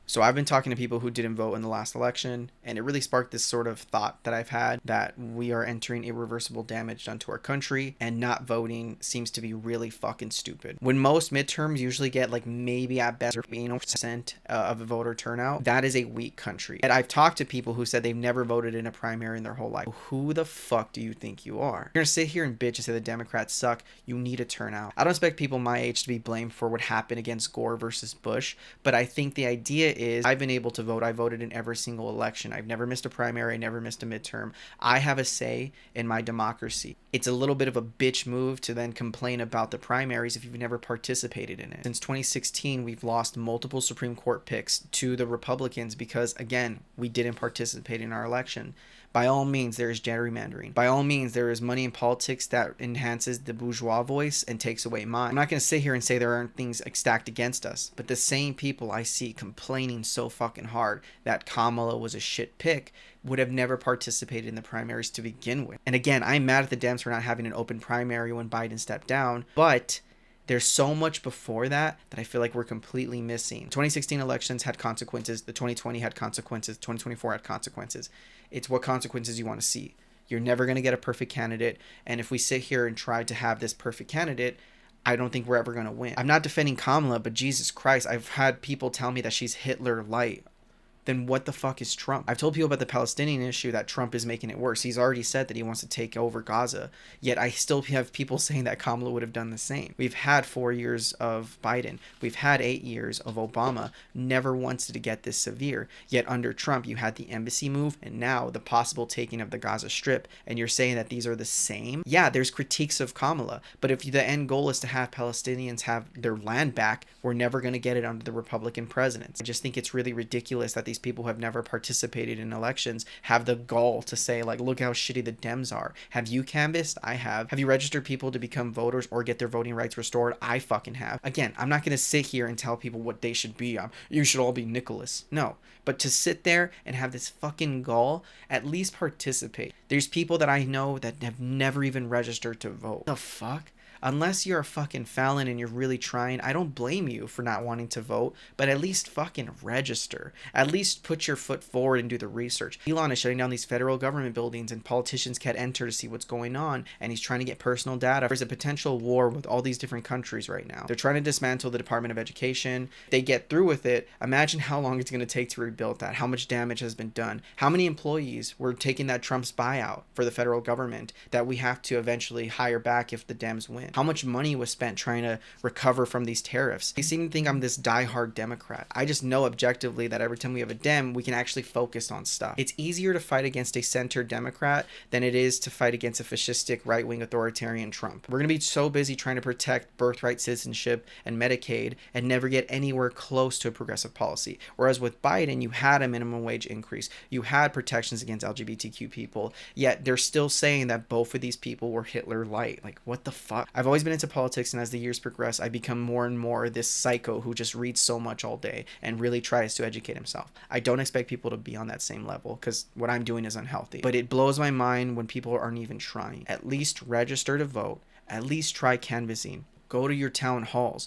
So I've been talking to people who didn't vote in the last election, and it really sparked this sort of thought that I've had that we are entering irreversible damage done to our country, and not voting seems to be really fucking stupid. When most midterms usually get like maybe at best 80% of a voter turnout, that is a weak country. And I've talked to people who said they've never voted in a primary in their whole life. Who the fuck do you think you are? You're gonna sit here and bitch and say the Democrats suck. You need to turn out. I don't expect people my age to be blamed for what happened against Gore versus Bush, but I think the idea is I've been able to vote. I voted in every single election. I've never missed a primary. I never missed a midterm. I have a say in my democracy. It's a little bit of a bitch move to then complain about the primaries if you've never participated in it. Since 2016, we've lost multiple Supreme Court picks to the Republicans because, again, we didn't participate in our election. By all means, there is gerrymandering. By all means, there is money in politics that enhances the bourgeois voice and takes away mine. I'm not going to sit here and say there aren't things stacked against us, but the same people I see complaining so fucking hard that Kamala was a shit pick would have never participated in the primaries to begin with. And again, I'm mad at the Dems for not having an open primary when Biden stepped down, but there's so much before that I feel like we're completely missing. 2016 elections had consequences. The 2020 had consequences. 2024 had consequences. It's what consequences you want to see. You're never going to get a perfect candidate. And if we sit here and try to have this perfect candidate, I don't think we're ever going to win. I'm not defending Kamala, but Jesus Christ, I've had people tell me that she's Hitler light. Then what the fuck is Trump? I've told people about the Palestinian issue that Trump is making it worse. He's already said that he wants to take over Gaza, yet I still have people saying that Kamala would have done the same. We've had 4 years of Biden. We've had 8 years of Obama. Never once did it get this severe. Yet under Trump, you had the embassy move and now the possible taking of the Gaza Strip, and you're saying that these are the same? Yeah, there's critiques of Kamala, but if the end goal is to have Palestinians have their land back, we're never going to get it under the Republican presidents. I just think it's really ridiculous that these people who have never participated in elections have the gall to say, like, look how shitty the Dems are. Have you canvassed? I have. Have you registered people to become voters or get their voting rights restored? I fucking have. Again, I'm not going to sit here and tell people what they should be. You should all be Nicholas. No. But to sit there and have this fucking gall, at least participate. There's people that I know that have never even registered to vote. The fuck? Unless you're a fucking felon and you're really trying, I don't blame you for not wanting to vote, but at least fucking register. At least put your foot forward and do the research. Elon is shutting down these federal government buildings and politicians can't enter to see what's going on, and he's trying to get personal data. There's a potential war with all these different countries right now. They're trying to dismantle the Department of Education. If they get through with it, imagine how long it's going to take to rebuild that, how much damage has been done, how many employees were taking that Trump's buyout for the federal government that we have to eventually hire back if the Dems win. How much money was spent trying to recover from these tariffs. They seem to think I'm this diehard Democrat. I just know objectively that every time we have a Dem, we can actually focus on stuff. It's easier to fight against a center Democrat than it is to fight against a fascistic right-wing authoritarian Trump. We're going to be so busy trying to protect birthright citizenship and Medicaid and never get anywhere close to a progressive policy. Whereas with Biden, you had a minimum wage increase. You had protections against LGBTQ people, yet they're still saying that both of these people were Hitler light. Like, what the fuck? I've always been into politics, and as the years progress, I become more and more this psycho who just reads so much all day and really tries to educate himself. I don't expect people to be on that same level because what I'm doing is unhealthy. But it blows my mind when people aren't even trying. At least register to vote. At least try canvassing. Go to your town halls.